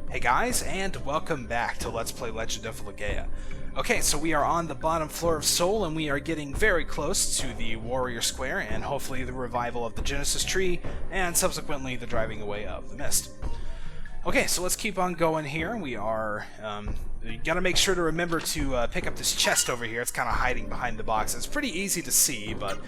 Hey guys, and welcome back to Let's Play Legend of Legaia. Okay, so we are on the bottom floor of Sol, and we are getting very close to the Warrior Square, and hopefully the revival of the Genesis Tree, and subsequently the driving away of the Mist. Okay, so let's keep on going here. We are, you gotta make sure to remember to pick up this chest over here. It's kind of hiding behind the box. It's pretty easy to see, but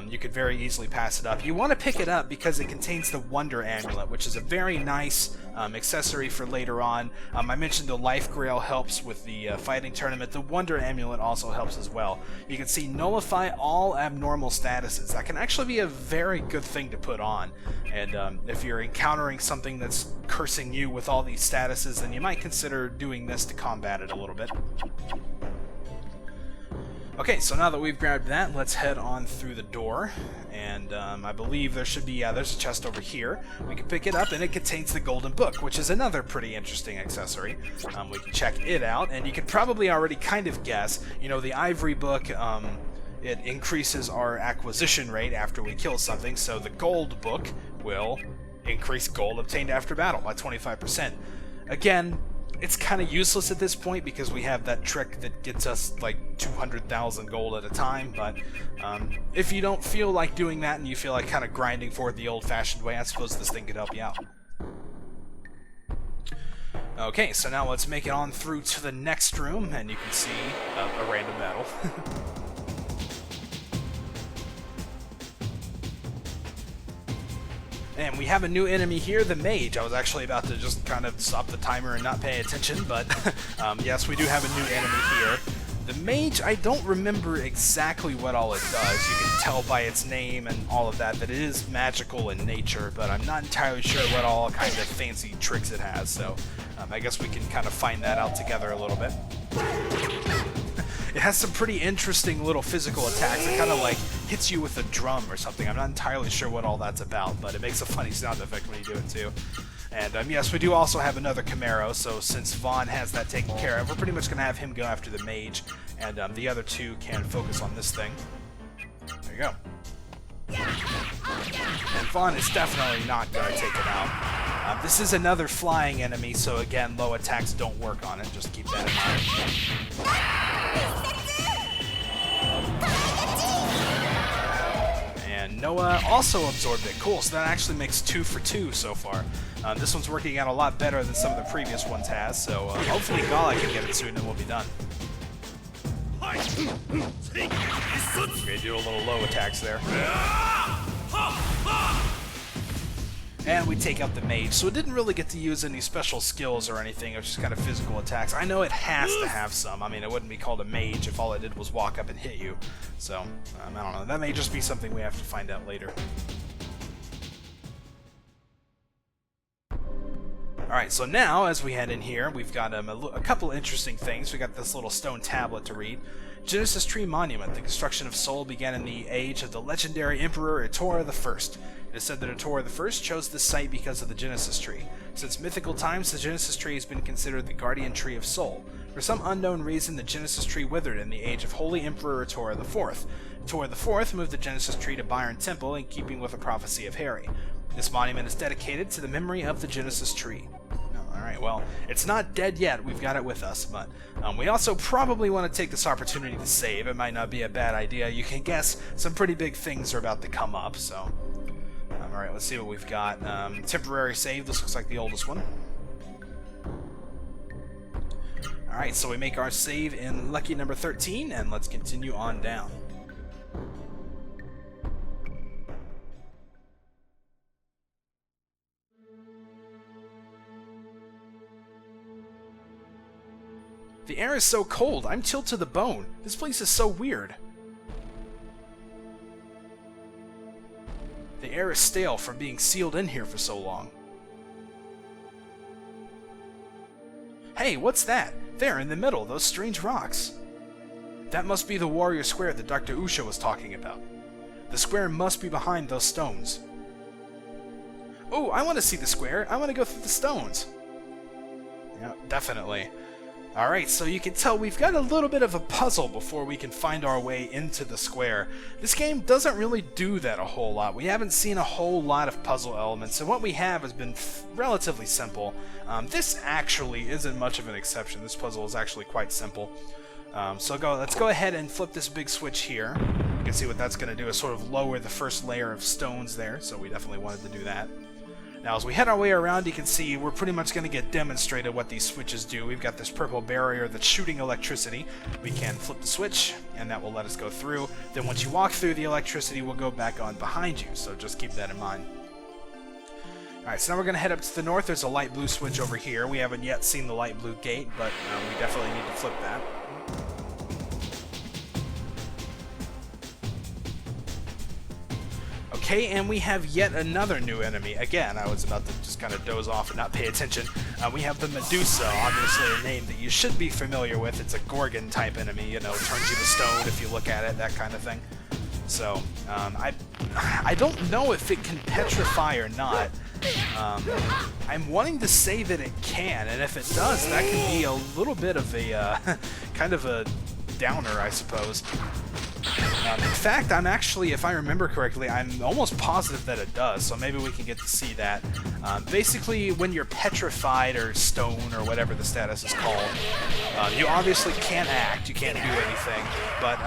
you could very easily pass it up. You want to pick it up because it contains the Wonder Amulet, which is a very nice accessory for later on. I mentioned the Life Grail helps with the fighting tournament. The Wonder Amulet also helps as well. You can see nullify all abnormal statuses. That can actually be a very good thing to put on. And if you're encountering something that's cursing you with all these statuses, then you might consider doing this to combat it a little bit. Okay, so now that we've grabbed that, let's head on through the door, and I believe there should be, there's a chest over here. We can pick it up, and it contains the Golden Book, which is another pretty interesting accessory. We can check it out, and you can probably already kind of guess, you know, the Ivory Book, it increases our acquisition rate after we kill something, so the Gold Book will increase gold obtained after battle by 25%. Again, it's kind of useless at this point because we have that trick that gets us like 200,000 gold at a time, but if you don't feel like doing that and you feel like kind of grinding for it the old-fashioned way, I suppose this thing could help you out. Okay, so now let's make it on through to the next room, and you can see a random battle. And we have a new enemy here, the Mage. I was actually about to just kind of stop the timer and not pay attention, but yes, we do have a new enemy here. The Mage, I don't remember exactly what all it does. You can tell by its name and all of that it is magical in nature, but I'm not entirely sure what all kind of fancy tricks it has, so I guess we can kind of find that out together a little bit. It has some pretty interesting little physical attacks. It kind of like hits you with a drum or something. I'm not entirely sure what all that's about, but it makes a funny sound effect when you do it too. And yes, we do also have another Camaro, so since Vaughn has that taken care of, we're pretty much going to have him go after the Mage, and the other two can focus on this thing. There you go. And Vaughn is definitely not going to take it out. This is another flying enemy, so again, low attacks don't work on it. Just keep that in mind. And Noah also absorbed it. Cool, so that actually makes 2 for 2 so far. This one's working out a lot better than some of the previous ones has, so hopefully Gala can get it soon and we'll be done. Okay, do a little low attacks there. And we take out the Mage, so it didn't really get to use any special skills or anything, it was just kind of physical attacks. I know it has to have some. I mean, it wouldn't be called a Mage if all it did was walk up and hit you. So, I don't know. That may just be something we have to find out later. Alright, so now, as we head in here, we've got a couple interesting things. We got this little stone tablet to read. Genesis Tree Monument. The construction of Sol began in the age of the legendary Emperor Etora I. It is said that Etora I chose this site because of the Genesis Tree. Since mythical times, the Genesis Tree has been considered the guardian tree of Sol. For some unknown reason, the Genesis Tree withered in the age of Holy Emperor Etora IV. Etora IV moved the Genesis Tree to Byron Temple in keeping with a prophecy of Harry. This monument is dedicated to the memory of the Genesis Tree. Alright, well, it's not dead yet, we've got it with us, but we also probably want to take this opportunity to save. It might not be a bad idea. You can guess some pretty big things are about to come up, so... Alright, let's see what we've got. Temporary save, this looks like the oldest one. Alright, so we make our save in lucky number 13, and let's continue on down. The air is so cold, I'm chilled to the bone. This place is so weird. The air is stale from being sealed in here for so long. Hey, what's that? There, in the middle, those strange rocks. That must be the Warrior Square that Dr. Usha was talking about. The square must be behind those stones. Oh, I want to see the square. I want to go through the stones. Yeah, definitely. Alright, so you can tell we've got a little bit of a puzzle before we can find our way into the square. This game doesn't really do that a whole lot. We haven't seen a whole lot of puzzle elements, and what we have has been relatively simple. This actually isn't much of an exception. This puzzle is actually quite simple. Let's go ahead and flip this big switch here. You can see what that's going to do is sort of lower the first layer of stones there, so we definitely wanted to do that. Now, as we head our way around, you can see we're pretty much going to get demonstrated what these switches do. We've got this purple barrier that's shooting electricity. We can flip the switch, and that will let us go through. Then once you walk through, the electricity will go back on behind you, so just keep that in mind. Alright, so now we're going to head up to the north. There's a light blue switch over here. We haven't yet seen the light blue gate, but we definitely need to flip that. Okay, and we have yet another new enemy. Again, I was about to just kind of doze off and not pay attention. We have the Medusa, obviously a name that you should be familiar with. It's a Gorgon-type enemy, you know, turns you to stone if you look at it, that kind of thing. So, I don't know if it can petrify or not. I'm wanting to say that it can, and if it does, that can be a little bit of a, kind of a downer, I suppose. In fact, I'm actually, if I remember correctly, I'm almost positive that it does, so maybe we can get to see that. Basically, when you're petrified or stone or whatever the status is called, you obviously can't act, you can't do anything, but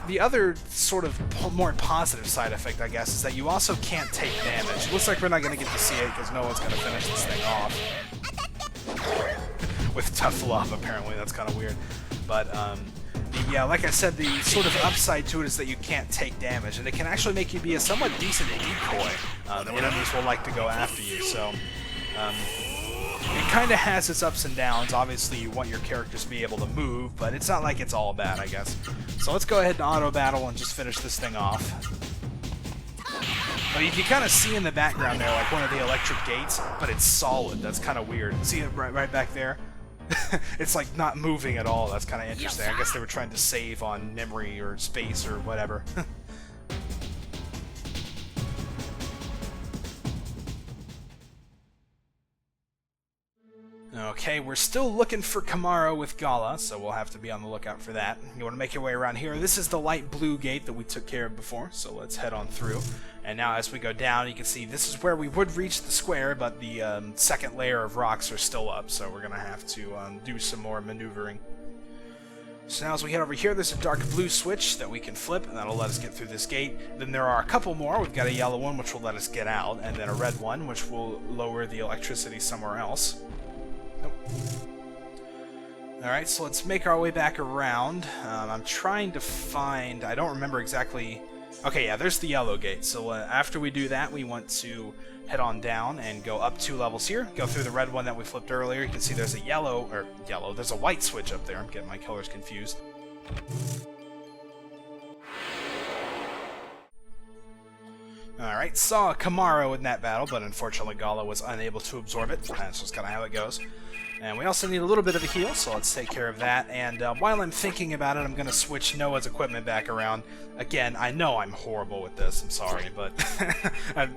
the other sort of more positive side effect, I guess, is that you also can't take damage. It looks like we're not going to get to see it because no one's going to finish this thing off. With tough love, apparently. That's kind of weird. But, yeah, like I said, the sort of upside to it is that you can't take damage, and it can actually make you be a somewhat decent decoy. The enemies will like to go after you, so it kind of has its ups and downs. Obviously, you want your characters to be able to move, but it's not like it's all bad, I guess. So let's go ahead and auto-battle and just finish this thing off. Well, you can kind of see in the background there, like one of the electric gates, but it's solid. That's kind of weird. See it right back there? It's like not moving at all. That's kind of interesting. I guess they were trying to save on memory or space or whatever. Okay, we're still looking for Kamaro with Gala, so we'll have to be on the lookout for that. You want to make your way around here. This is the light blue gate that we took care of before, so let's head on through. And now as we go down, you can see this is where we would reach the square, but the second layer of rocks are still up, so we're going to have to do some more maneuvering. So now as we head over here, there's a dark blue switch that we can flip, and that'll let us get through this gate. Then there are a couple more. We've got a yellow one, which will let us get out, and then a red one, which will lower the electricity somewhere else. Nope. Alright, so let's make our way back around. I'm trying to find... I don't remember exactly... Okay, yeah, there's the yellow gate. So after we do that, we want to head on down and go up 2 levels here. Go through the red one that we flipped earlier. You can see there's a there's a white switch up there. I'm getting my colors confused. Alright, saw a Kamaro in that battle, but unfortunately Gala was unable to absorb it. That's just kind of how it goes. And we also need a little bit of a heal, so let's take care of that. And while I'm thinking about it, I'm going to switch Noah's equipment back around. Again, I know I'm horrible with this, I'm sorry, but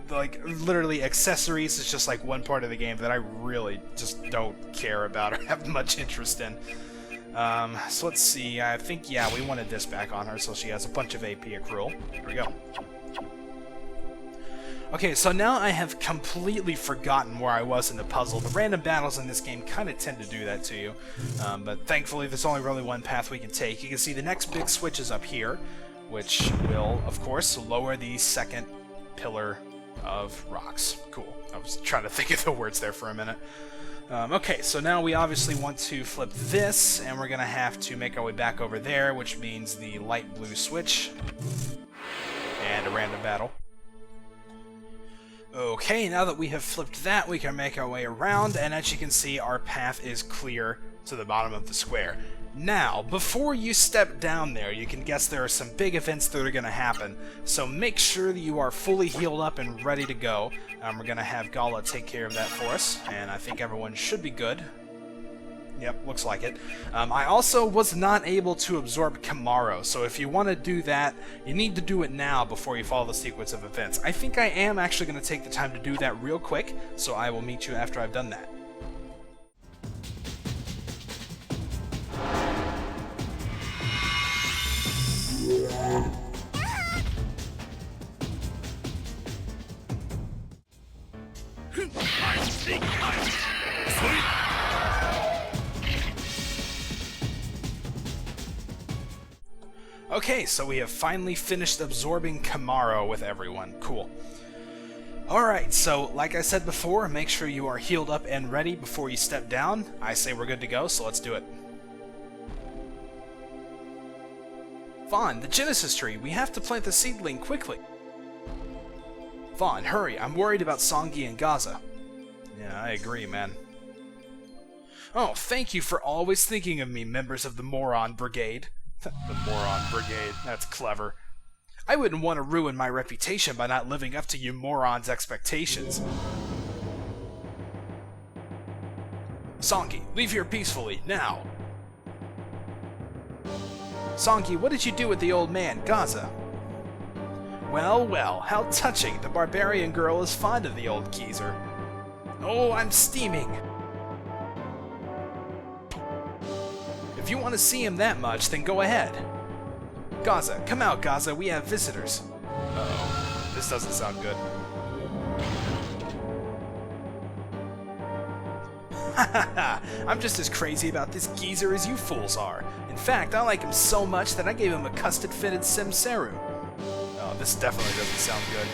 like, literally, accessories is just like one part of the game that I really just don't care about or have much interest in. So let's see, I think, yeah, we wanted this back on her, so she has a bunch of AP accrual. Here we go. Okay, so now I have completely forgotten where I was in the puzzle. The random battles in this game kind of tend to do that to you, but thankfully there's only really one path we can take. You can see the next big switch is up here, which will, of course, lower the second pillar of rocks. Cool. I was trying to think of the words there for a minute. Okay, so now we obviously want to flip this, and we're going to have to make our way back over there, which means the light blue switch, and a random battle. Okay, now that we have flipped that, we can make our way around, and as you can see, our path is clear to the bottom of the square. Now, before you step down there, you can guess there are some big events that are going to happen, so make sure that you are fully healed up and ready to go. We're going to have Gala take care of that for us, and I think everyone should be good. Yep, looks like it. I also was not able to absorb Kamaro, so if you want to do that, you need to do it now before you follow the sequence of events. I think I am actually going to take the time to do that real quick, so I will meet you after I've done that. Okay, so we have finally finished absorbing Kamaro with everyone. Cool. Alright, so like I said before, make sure you are healed up and ready before you step down. I say we're good to go, so let's do it. Vaughn, the Genesis tree. We have to plant the seedling quickly. Vaughn, hurry. I'm worried about Songi and Gaza. Yeah, I agree, man. Oh, thank you for always thinking of me, members of the Moron Brigade. The Moron Brigade. That's clever. I wouldn't want to ruin my reputation by not living up to you morons' expectations. Songi, leave here peacefully, now! Songi, what did you do with the old man, Gaza? Well, well, how touching. The barbarian girl is fond of the old geezer. Oh, I'm steaming! If you want to see him that much, then go ahead. Gaza, come out, Gaza, we have visitors. Uh-oh, this doesn't sound good. Hahaha, I'm just as crazy about this geezer as you fools are. In fact, I like him so much that I gave him a custard-fitted Simseru. Oh, this definitely doesn't sound good.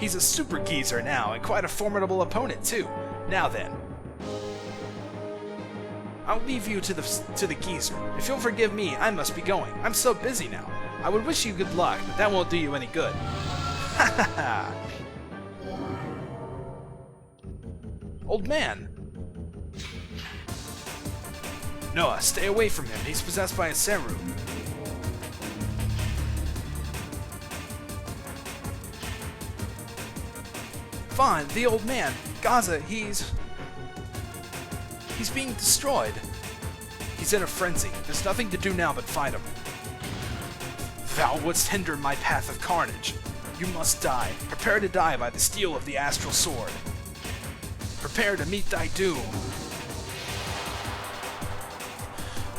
He's a super geezer now, and quite a formidable opponent, too. Now then. I'll leave you to the geezer. If you'll forgive me, I must be going. I'm so busy now. I would wish you good luck, but that won't do you any good. Ha ha ha! Old man! Noah, stay away from him. He's possessed by a Seru. Fine, the old man. Gaza, he's being destroyed. He's in a frenzy. There's nothing to do now but fight him. Thou wouldst hinder my path of carnage. You must die. Prepare to die by the steel of the astral sword. Prepare to meet thy doom.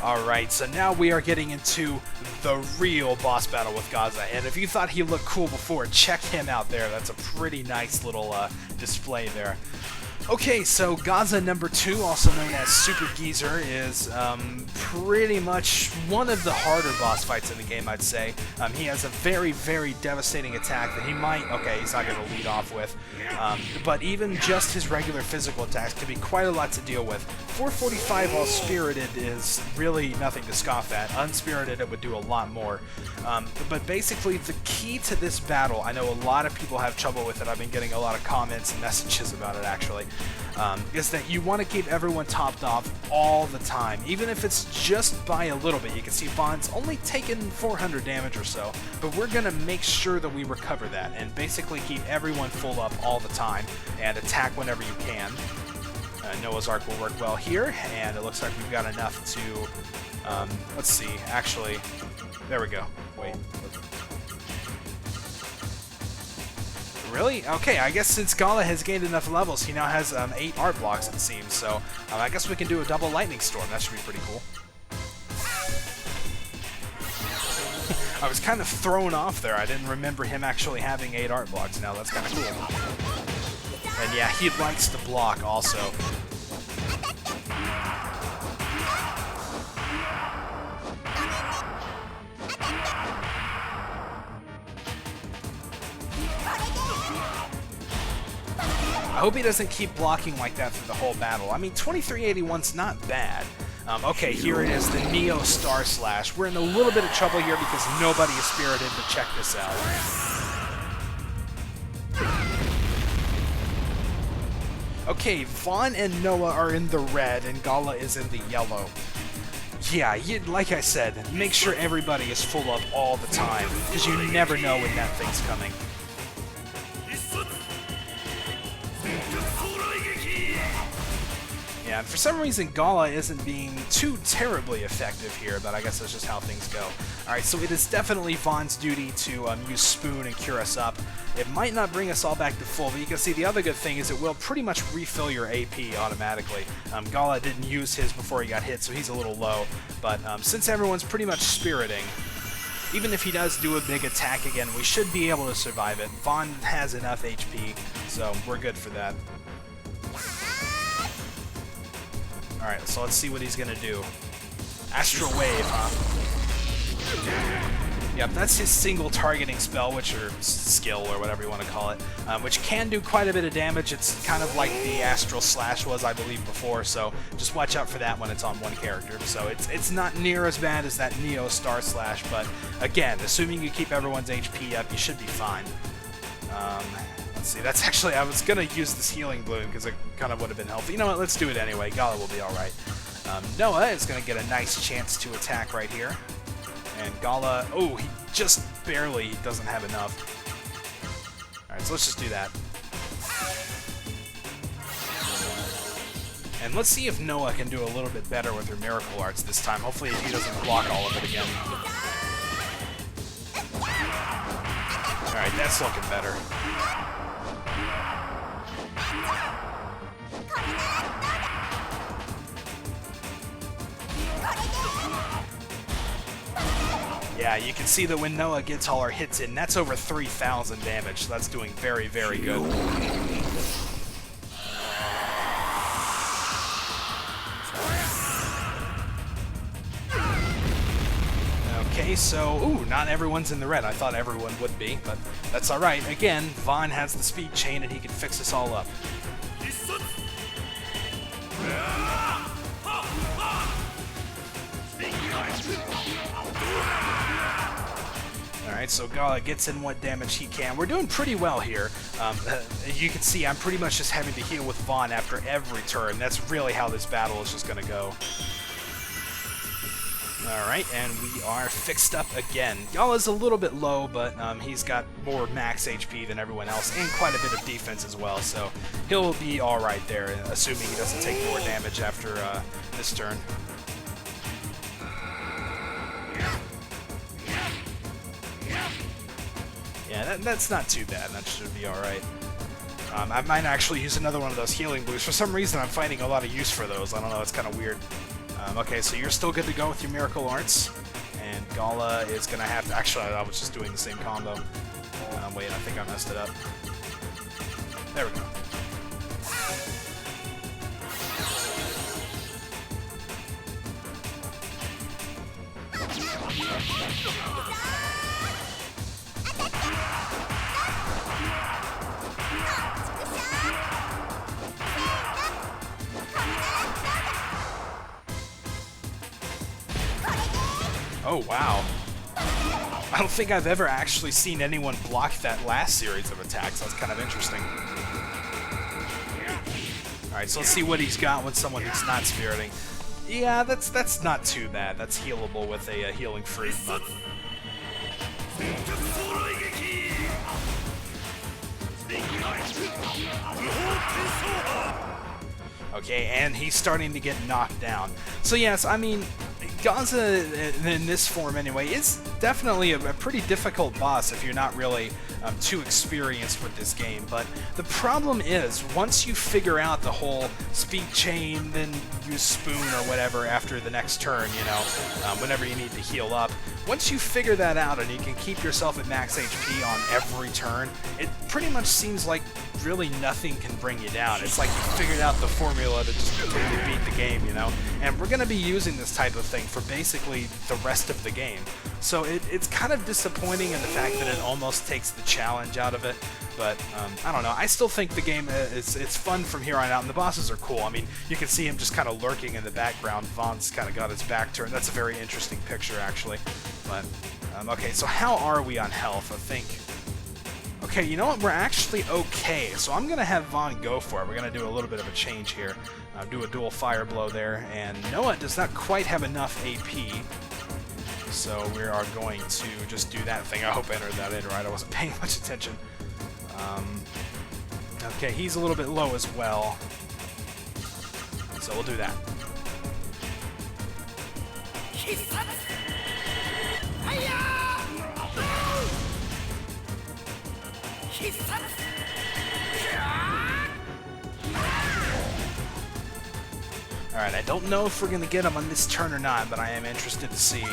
Alright, so now we are getting into the real boss battle with Gaza, and if you thought he looked cool before, check him out there. That's a pretty nice little display there. Okay, so Gaza number 2, also known as Super Geezer, is pretty much one of the harder boss fights in the game, I'd say. He has a very, very devastating attack that he might... Okay, he's not going to lead off with. But even just his regular physical attacks can be quite a lot to deal with. 445 while Spirited is really nothing to scoff at. Unspirited, it would do a lot more. But basically, the key to this battle, I know a lot of people have trouble with it. I've been getting a lot of comments and messages about it, actually. Is that you want to keep everyone topped off all the time, even if it's just by a little bit. You can see Vaughn's only taken 400 damage or so, but we're going to make sure that we recover that and basically keep everyone full up all the time and attack whenever you can. Noah's Ark will work well here, and it looks like we've got enough to, let's see, actually, there we go. Wait. Really? Okay, I guess since Gala has gained enough levels, he now has 8 art blocks, it seems, so I guess we can do a double lightning storm. That should be pretty cool. I was kind of thrown off there. I didn't remember him actually having 8 art blocks. Now that's kind of cool. And yeah, he likes to block also. I hope he doesn't keep blocking like that through the whole battle. I mean, 2381's not bad. Okay, here it is, the Neo Star Slash. We're in a little bit of trouble here because nobody is spirited to check this out. Okay, Vaughn and Noah are in the red, and Gala is in the yellow. Yeah, like I said, make sure everybody is full up all the time, because you never know when that thing's coming. Yeah, and for some reason Gala isn't being too terribly effective here, but I guess that's just how things go. Alright, so it is definitely Vaughn's duty to use Spoon and cure us up. It might not bring us all back to full, but you can see the other good thing is it will pretty much refill your AP automatically. Gala didn't use his before he got hit, so he's a little low, but since everyone's pretty much spiriting, even if he does do a big attack again, we should be able to survive it. Vaughn has enough HP, so we're good for that. Alright, so let's see what he's gonna do. Astral Wave, huh? Yep, that's his single targeting spell, or skill, or whatever you want to call it, which can do quite a bit of damage. It's kind of like the Astral Slash was, I believe, before, so just watch out for that when it's on one character. So it's not near as bad as that Neo Star Slash, but again, assuming you keep everyone's HP up, you should be fine. Let's see, that's actually, I was going to use this healing balloon because it kind of would have been helpful. You know what, let's do it anyway. Gala will be alright. Noah is going to get a nice chance to attack right here. And Gala, oh, he just barely doesn't have enough. Alright, so let's just do that. And let's see if Noah can do a little bit better with her Miracle Arts this time. Hopefully he doesn't block all of it again. Alright, that's looking better. Yeah, you can see that when Noah gets all her hits in, that's over 3,000 damage, so that's doing very, very good. Okay, so, ooh, not everyone's in the red. I thought everyone would be, but that's alright. Again, Vaughn has the speed chain and he can fix us all up. Alright, so Gala gets in what damage he can. We're doing pretty well here. You can see I'm pretty much just having to heal with Vaughn after every turn. That's really how this battle is just going to go. Alright, and we are fixed up again. Gala's a little bit low, but he's got more max HP than everyone else, and quite a bit of defense as well, so he'll be alright there, assuming he doesn't take more damage after this turn. Yeah, that's not too bad. That should be alright. I might actually use another one of those healing boosts. For some reason, I'm finding a lot of use for those. I don't know, it's kind of weird. Okay, so you're still good to go with your Miracle Arts. And Gala is going to have to... Actually, I was just doing the same combo. Wait, I think I messed it up. There we go. Oh, wow. I don't think I've ever actually seen anyone block that last series of attacks. That's kind of interesting. Alright, so let's see what he's got with someone who's not spiriting. Yeah, that's not too bad. That's healable with a healing fruit, but... Okay, and he's starting to get knocked down. So yes, I mean, Gaza, in this form anyway, is definitely a pretty difficult boss if you're not really too experienced with this game. But the problem is, once you figure out the whole speed chain, then use spoon or whatever after the next turn, you know, whenever you need to heal up, once you figure that out and you can keep yourself at max HP on every turn, it pretty much seems like really nothing can bring you down. It's like you figured out the formula to just completely beat the game, you know? And we're going to be using this type of thing for basically the rest of the game. So it's kind of disappointing in the fact that it almost takes the challenge out of it. But, I don't know. I still think the game, it's fun from here on out, and the bosses are cool. I mean, you can see him just kind of lurking in the background. Vaughn's kind of got his back turned. That's a very interesting picture, actually. But, okay, so how are we on health? I think... Okay, you know what? We're actually okay, so I'm going to have Vaughn go for it. We're going to do a little bit of a change here. Do a dual fire blow there, and Noah does not quite have enough AP, so we are going to just do that thing. I hope I entered that in right. I wasn't paying much attention. Okay, he's a little bit low as well, so we'll do that. Alright, I don't know if we're going to get him on this turn or not, but I am interested to see.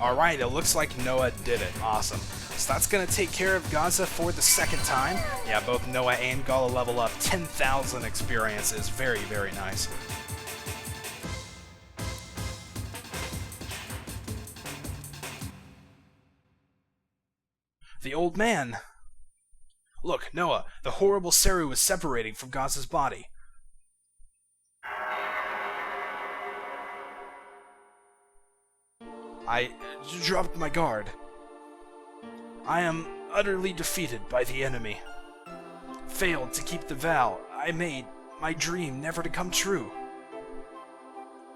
Alright, it looks like Noah did it. Awesome. So that's going to take care of Gaza for the second time. Yeah, both Noah and Gala level up. 10,000 experience is very, very nice. The old man! Look, Noah, the horrible Seru is separating from Gaza's body. I dropped my guard. I am utterly defeated by the enemy. Failed to keep the vow I made my dream never to come true.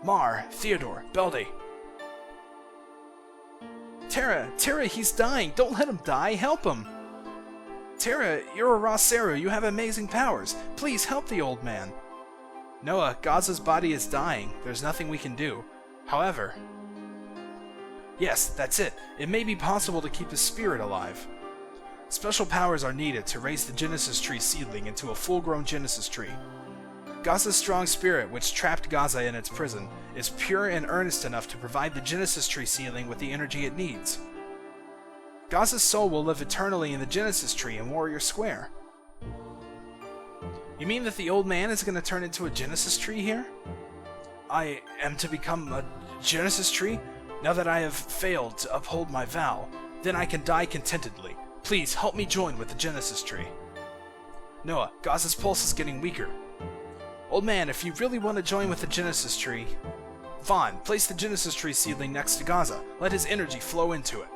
Mar, Theodore, Belde. Terra, he's dying. Don't let him die. Help him. Terra, you're a raw Seru. You have amazing powers. Please help the old man. Noah, Gaza's body is dying. There's nothing we can do. However... Yes, that's it. It may be possible to keep his spirit alive. Special powers are needed to raise the Genesis Tree seedling into a full-grown Genesis Tree. Gaza's strong spirit, which trapped Gaza in its prison, is pure and earnest enough to provide the Genesis Tree seedling with the energy it needs. Gaza's soul will live eternally in the Genesis Tree in Warrior Square. You mean that the old man is going to turn into a Genesis Tree here? I am to become a Genesis Tree? Now that I have failed to uphold my vow, then I can die contentedly. Please help me join with the Genesis Tree. Noah, Gaza's pulse is getting weaker. Old man, if you really want to join with the Genesis Tree... Vaughn, place the Genesis Tree seedling next to Gaza. Let his energy flow into it.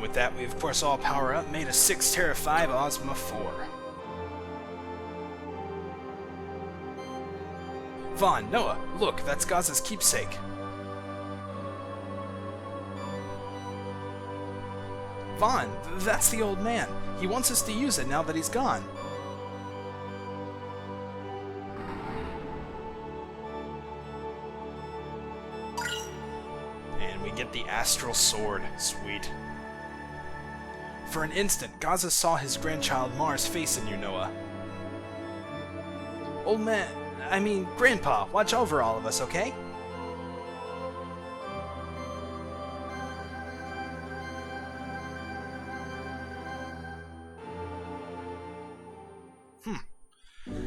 With that, we of course all power up, made a 6 Terra 5 Ozma 4. Vaughn, Noah, look, that's Gaza's keepsake. Vaughn, that's the old man. He wants us to use it now that he's gone. And we get the Astral Sword. Sweet. For an instant, Gaza saw his grandchild Mars face in you, Noah. Old man, Grandpa, watch over all of us, okay?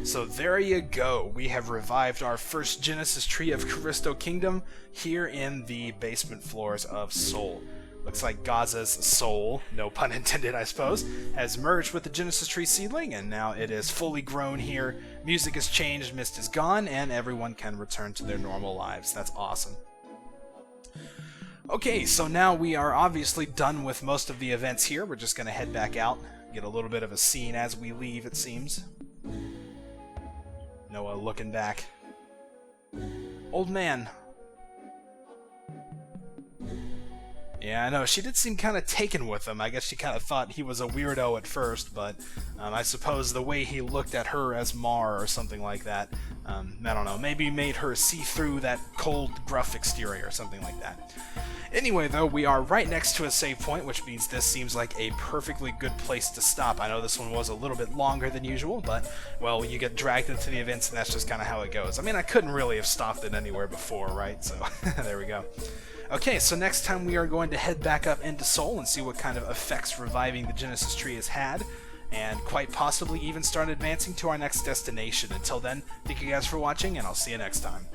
So there you go. We have revived our first Genesis Tree of Callisto Kingdom here in the basement floors of Seoul. Looks like Gaza's soul, no pun intended I suppose, has merged with the Genesis Tree seedling, and now it is fully grown here. Music has changed, mist is gone, and everyone can return to their normal lives. That's awesome. Okay, so now we are obviously done with most of the events here. We're just going to head back out, get a little bit of a scene as we leave, it seems. Noah looking back. Old man. Yeah, I know. She did seem kind of taken with him. I guess she kind of thought he was a weirdo at first, but I suppose the way he looked at her as Mar or something like that, I don't know, maybe made her see through that cold, gruff exterior or something like that. Anyway, though, we are right next to a save point, which means this seems like a perfectly good place to stop. I know this one was a little bit longer than usual, but, well, you get dragged into the events, and that's just kind of how it goes. I mean, I couldn't really have stopped it anywhere before, right? So, there we go. Okay, so next time we are going to head back up into Seoul and see what kind of effects reviving the Genesis Tree has had. and quite possibly even start advancing to our next destination. Until then, thank you guys for watching, and I'll see you next time.